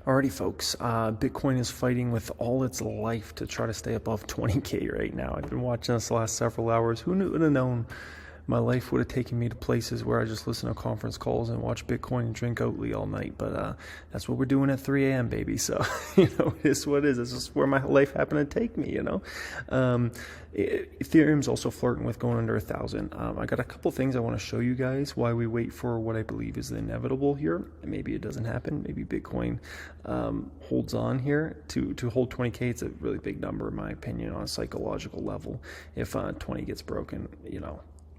Alrighty, folks. Bitcoin is fighting with all its life to try to stay above 20K right now. I've been watching this the last several hours. Who would have known my life would have taken me to places where I just listen to conference calls and watch Bitcoin and drink Oatly all night. But that's what we're doing at 3 a.m., baby. So, it's what it is. This is where my life happened to take me, Ethereum's also flirting with going under 1,000. I got a couple things I want to show you guys why we wait for what I believe is the inevitable here. And maybe it doesn't happen. Maybe Bitcoin holds on here. To hold 20K, it's a really big number, in my opinion, on a psychological level. If 20 gets broken,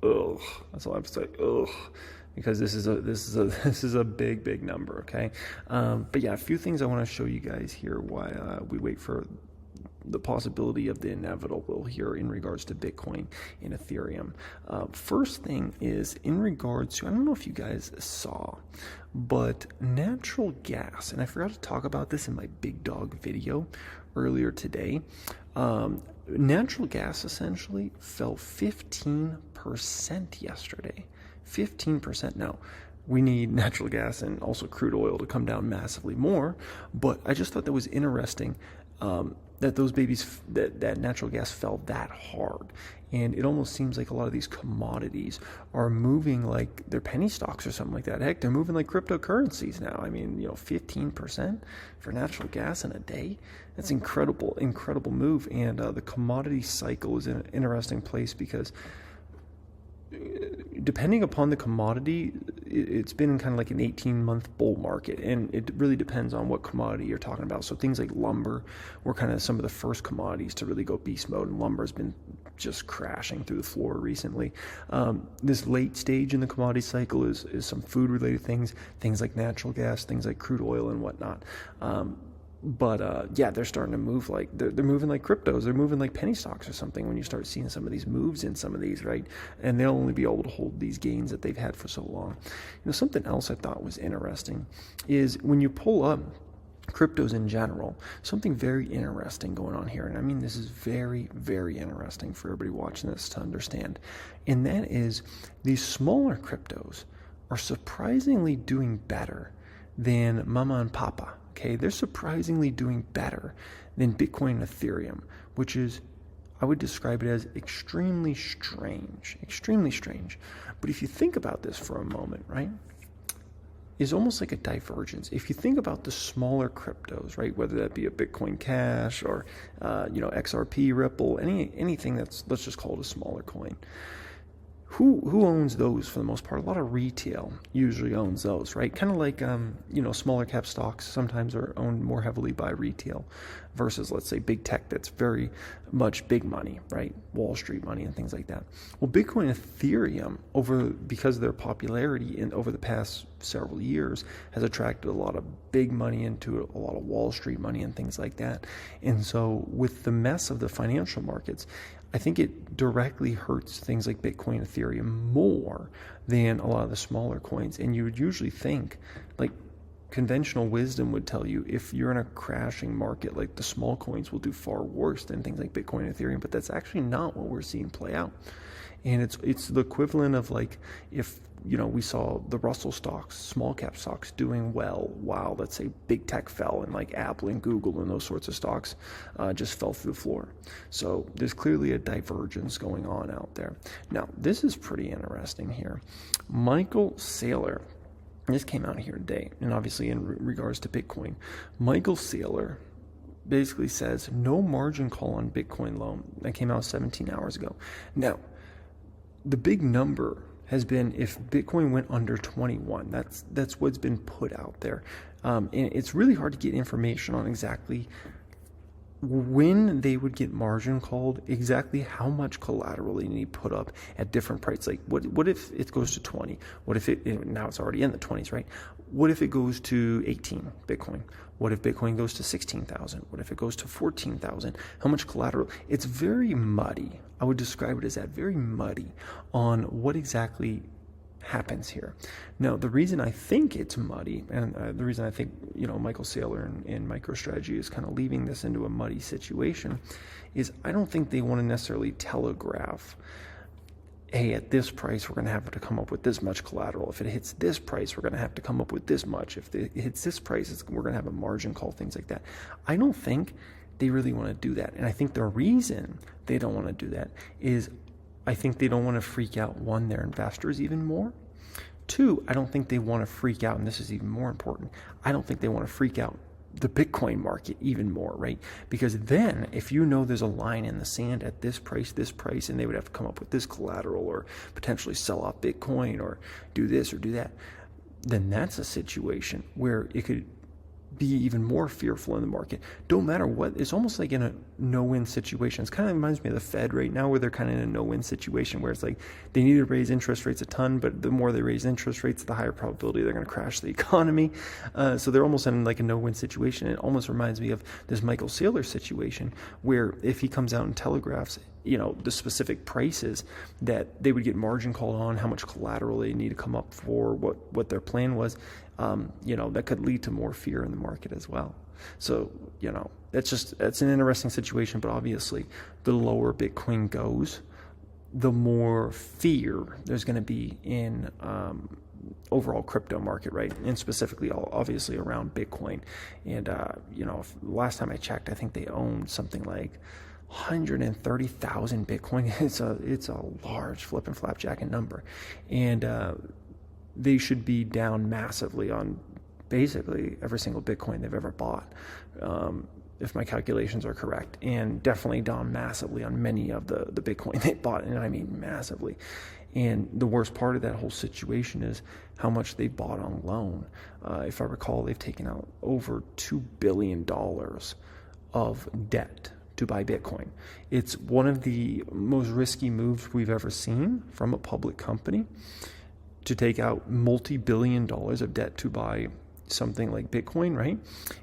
ugh, that's all I have to say. Ugh, because this is a big number. Okay, but yeah, a few things I want to show you guys here why we wait for the possibility of the inevitable here in regards to Bitcoin and Ethereum. First thing is in regards to, I don't know if you guys saw, but natural gas, and I forgot to talk about this in my big dog video earlier today. Natural gas essentially fell 15% yesterday. 15%. Now, we need natural gas and also crude oil to come down massively more, but I just thought that was interesting that those babies, that natural gas fell that hard. And it almost seems like a lot of these commodities are moving like they're penny stocks or something like that. Heck, they're moving like cryptocurrencies now. I mean, 15% for natural gas in a day. That's incredible move. And the commodity cycle is in an interesting place because depending upon the commodity, it's been kind of like an 18-month bull market, and it really depends on what commodity you're talking about. So things like lumber were kind of some of the first commodities to really go beast mode, and lumber has been just crashing through the floor recently. This late stage in the commodity cycle is some food-related things like natural gas, things like crude oil and whatnot. But they're starting to move like they're moving like cryptos. They're moving like penny stocks or something when you start seeing some of these moves in some of these, right? And they'll only be able to hold these gains that they've had for so long. Something else I thought was interesting is when you pull up cryptos in general, something very interesting going on here. And I mean, this is very, very interesting for everybody watching this to understand. And that is these smaller cryptos are surprisingly doing better than Mama and Papa. Okay, they're surprisingly doing better than Bitcoin and Ethereum, which is, I would describe it as extremely strange. But if you think about this for a moment, right, is almost like a divergence. If you think about the smaller cryptos, right, whether that be a Bitcoin Cash or, XRP, Ripple, anything that's, let's just call it a smaller coin. Who owns those for the most part? A lot of retail usually owns those, right? Kind of like, smaller cap stocks sometimes are owned more heavily by retail versus, let's say, big tech that's very much big money, right? Wall Street money and things like that. Well, Bitcoin and Ethereum, because of their popularity over the past several years, has attracted a lot of big money into it, a lot of Wall Street money and things like that. And so with the mess of the financial markets, I think it directly hurts things like Bitcoin and Ethereum more than a lot of the smaller coins. And you would usually think, like, conventional wisdom would tell you if you're in a crashing market, like, the small coins will do far worse than things like Bitcoin and Ethereum. But that's actually not what we're seeing play out. And it's the equivalent of, like, if we saw the Russell stocks, small cap stocks doing well while, let's say, big tech fell, and like Apple and Google and those sorts of stocks just fell through the floor. So there's clearly a divergence going on out there. Now, this is pretty interesting here. Michael Saylor, this came out here today, and obviously in regards to Bitcoin, Michael Saylor basically says no margin call on Bitcoin loan. That came out 17 hours ago. Now, the big number has been if Bitcoin went under 21. That's what's been put out there. And it's really hard to get information on exactly when they would get margin called, exactly how much collateral they need put up at different prices. Like what if it goes to 20? What if now it's already in the 20s, right? What if it goes to 18 Bitcoin? What if Bitcoin goes to 16,000? What if it goes to 14,000? How much collateral? It's very muddy. I would describe it as that, very muddy on what exactly happens here. Now, the reason I think it's muddy, and the reason I think, Michael Saylor and MicroStrategy is kind of leaving this into a muddy situation, is I don't think they want to necessarily telegraph hey, at this price, we're going to have to come up with this much collateral. If it hits this price, we're going to have to come up with this much. If it hits this price, we're going to have a margin call, things like that. I don't think they really want to do that. And I think the reason they don't want to do that is I think they don't want to freak out, one, their investors even more. Two, I don't think they want to freak out, and this is even more important, I don't think they want to freak out the Bitcoin market even more, right? Because then if you know there's a line in the sand at this price, and they would have to come up with this collateral or potentially sell off Bitcoin or do this or do that, then that's a situation where it could be even more fearful in the market. Don't matter what, it's almost like in a no-win situation. It kind of reminds me of the Fed right now, where they're kind of in a no-win situation where it's like they need to raise interest rates a ton, but the more they raise interest rates, the higher probability they're going to crash the economy. So they're almost in like a no-win situation. It almost reminds me of this Michael Saylor situation, where if he comes out and telegraphs, the specific prices that they would get margin called on, how much collateral they need to come up for, what their plan was, that could lead to more fear in the market as well. So, it's an interesting situation, but obviously the lower Bitcoin goes, the more fear there's going to be in overall crypto market, right? And specifically, obviously around Bitcoin. And, last time I checked, I think they owned something like 130,000 Bitcoin. It's a large flipping flapjacking number. And, they should be down massively on basically every single Bitcoin they've ever bought, if my calculations are correct, and definitely down massively on many of the Bitcoin they bought, and I mean massively. And the worst part of that whole situation is how much they bought on loan. If I recall, they've taken out over $2 billion of debt to buy Bitcoin. It's one of the most risky moves we've ever seen from a public company, to take out multi-billion dollars of debt to buy something like Bitcoin, right?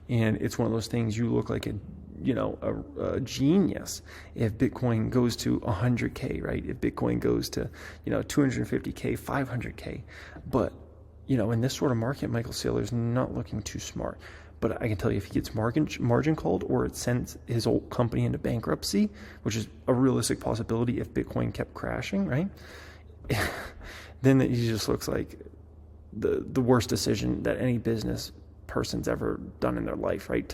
And it's one of those things, you look like a genius if Bitcoin goes to 100K, right? If Bitcoin goes to, 250K, 500K. But, in this sort of market, Michael Saylor's not looking too smart. But I can tell you, if he gets margin called, or it sends his old company into bankruptcy, which is a realistic possibility if Bitcoin kept crashing, right? Then he just looks like the worst decision that any business person's ever done in their life, right?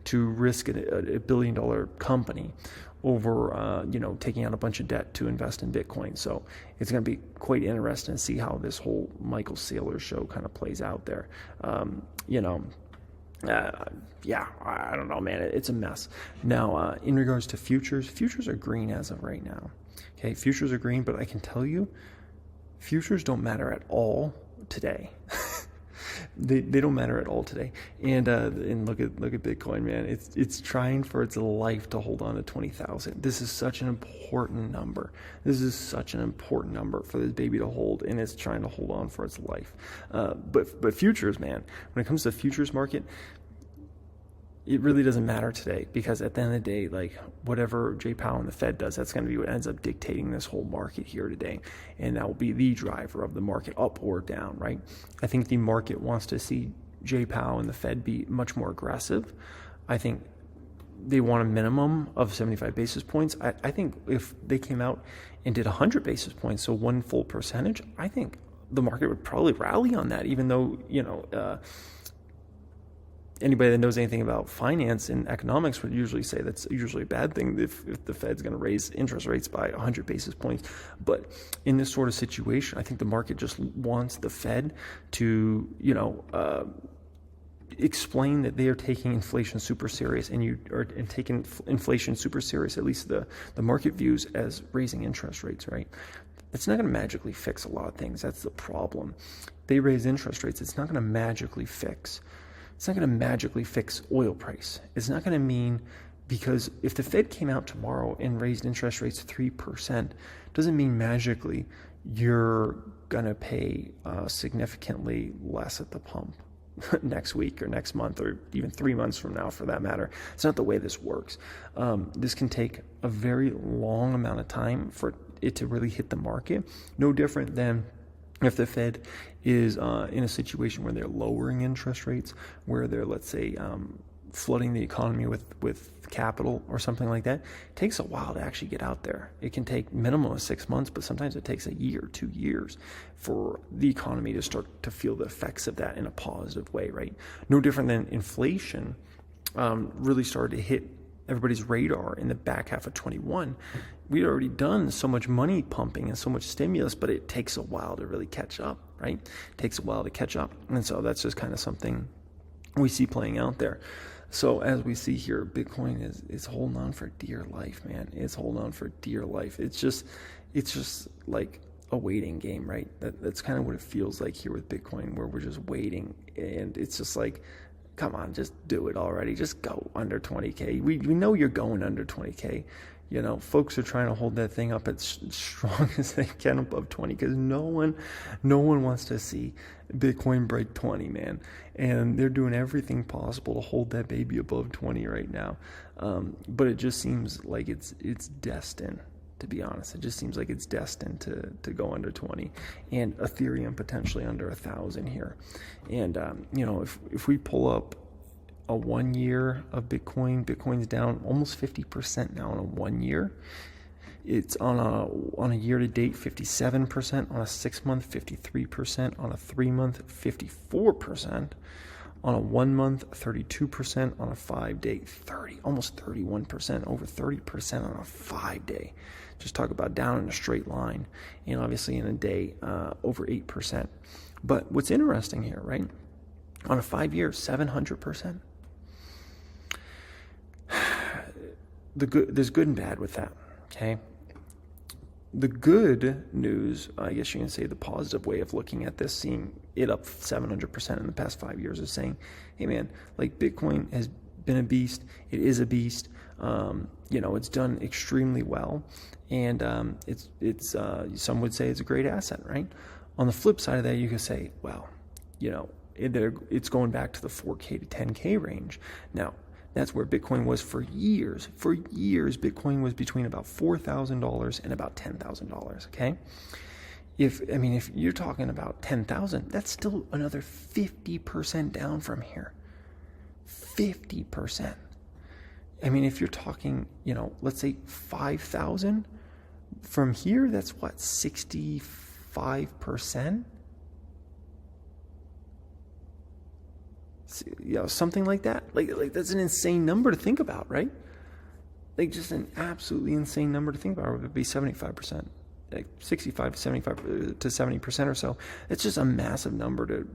To risk a $1 billion company over, taking out a bunch of debt to invest in Bitcoin. So it's going to be quite interesting to see how this whole Michael Saylor show kind of plays out there. I don't know, man. It's a mess. Now, in regards to futures are green as of right now. Okay, futures are green, but I can tell you, futures don't matter at all today. They don't matter at all today. And look at Bitcoin, man. It's trying for its life to hold on to 20,000. This is such an important number. This is such an important number for this baby to hold, and it's trying to hold on for its life. But futures, man. When it comes to the futures market, it really doesn't matter today, because at the end of the day, like, whatever Jay Powell and the Fed does, that's going to be what ends up dictating this whole market here today. And that will be the driver of the market up or down, right? I think the market wants to see Jay Powell and the Fed be much more aggressive. I think they want a minimum of 75 basis points. I think if they came out and did 100 basis points, so one full percentage, I think the market would probably rally on that, even though, anybody that knows anything about finance and economics would usually say that's usually a bad thing if the Fed's going to raise interest rates by 100 basis points. But in this sort of situation, I think the market just wants the Fed to, explain that they are taking inflation super serious, and taking inflation super serious, at least the market views as raising interest rates, right? It's not going to magically fix a lot of things. That's the problem. They raise interest rates. It's not going to magically fix. It's not going to magically fix oil price. It's not going to mean, because if the Fed came out tomorrow and raised interest rates 3%, doesn't mean magically you're going to pay significantly less at the pump next week or next month or even 3 months from now, for that matter. It's not the way this works. This can take a very long amount of time for it to really hit the market. No different than if the Fed is in a situation where they're lowering interest rates, where they're, let's say, flooding the economy with capital or something like that, it takes a while to actually get out there. It can take minimum of 6 months, but sometimes it takes a year, 2 years for the economy to start to feel the effects of that in a positive way, right? No different than inflation really started to hit everybody's radar in the back half of 21. We'd already done so much money pumping and so much stimulus, but it takes a while to really catch up, right? It takes a while to catch up. And so that's just kind of something we see playing out there. So as we see here, Bitcoin is holding on for dear life, man. It's holding on for dear life. It's just like a waiting game, right? That's kind of what it feels like here with Bitcoin, where we're just waiting, and it's just like, come on, just do it already. Just go under 20K. We know you're going under 20K. You know, folks are trying to hold that thing up as strong as they can above 20, because no one wants to see Bitcoin break 20, man. And they're doing everything possible to hold that baby above 20 right now. But it just seems like it's destined, to be honest. It just seems like it's destined to go under 20, and Ethereum potentially under 1,000 here. And you know, if we pull up a 1 year of Bitcoin's down almost 50% now in a 1 year. It's on a year to date 57%, on a 6 month 53%, on a 3 month 54%, on a 1 month 32%, on a 5 day almost 31%, over 30% on a 5 day. Just talk about down in a straight line, and obviously in a day over 8%. But what's interesting here, right? On a 5 year, 700%. There's good and bad with that, okay? The good news, I guess you can say the positive way of looking at this, seeing it up 700% in the past 5 years, is saying, hey man, like Bitcoin has been a beast. It is a beast. You know, it's done extremely well, and it's some would say it's a great asset, right? On the flip side of that, you could say, well, you know, it's going back to the 4K to 10K range. Now, that's where Bitcoin was for years. For years, Bitcoin was between about $4,000 and about $10,000, okay? If you're talking about 10,000, that's still another 50% down from here. 50%. I mean, if you're talking, you know, let's say 5,000 from here, that's what, 65%? You know, something like that. Like that's an insane number to think about, right? Like just an absolutely insane number to think about. It would be 75%, like 65 to 75 to 70% or so. It's just a massive number to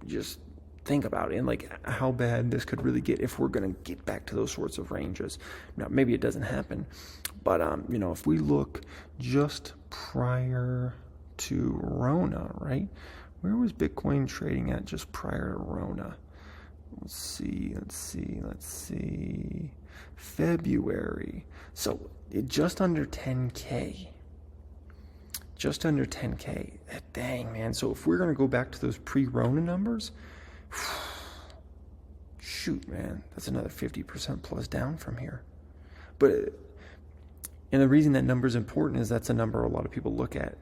just think about, and like how bad this could really get if we're going to get back to those sorts of ranges. Now, maybe it doesn't happen, but you know, if we look just prior to Rona, right? Where was Bitcoin trading at just prior to Rona? Let's see. February. So just under 10K. Just under 10K. Dang, man. So if we're going to go back to those pre-Rona numbers, shoot, man, that's another 50% plus down from here. And the reason that number is important is that's a number a lot of people look at,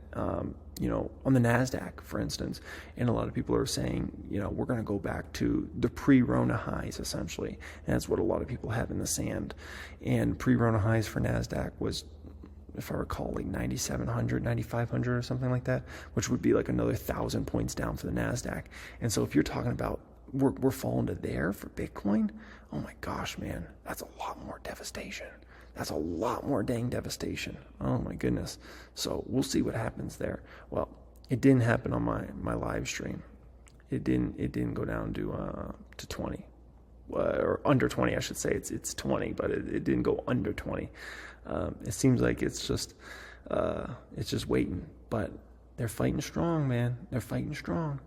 you know, on the NASDAQ, for instance. And a lot of people are saying, you know, we're going to go back to the pre-Rona highs, essentially. And that's what a lot of people have in the sand. And pre-Rona highs for NASDAQ was, if I recall, like 9,700, 9,500 or something like that, which would be like another 1,000 points down for the NASDAQ. And so if you're talking about we're falling to there for Bitcoin, oh my gosh, man, that's a lot more devastation. That's a lot more dang devastation. Oh my goodness. So we'll see what happens there. Well, it didn't happen on my live stream. It didn't go down to 20. Or under 20, I should say. It's 20, but it didn't go under 20. It seems like it's just waiting. But they're fighting strong, man. They're fighting strong.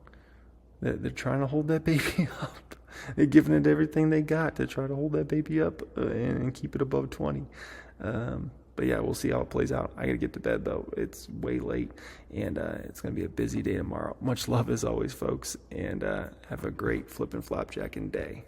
They're trying to hold that baby up. They're giving it everything they got to try to hold that baby up and keep it above 20. But yeah, we'll see how it plays out. I got to get to bed, though. It's way late, and it's going to be a busy day tomorrow. Much love as always, folks, and have a great flippin' flapjacking day.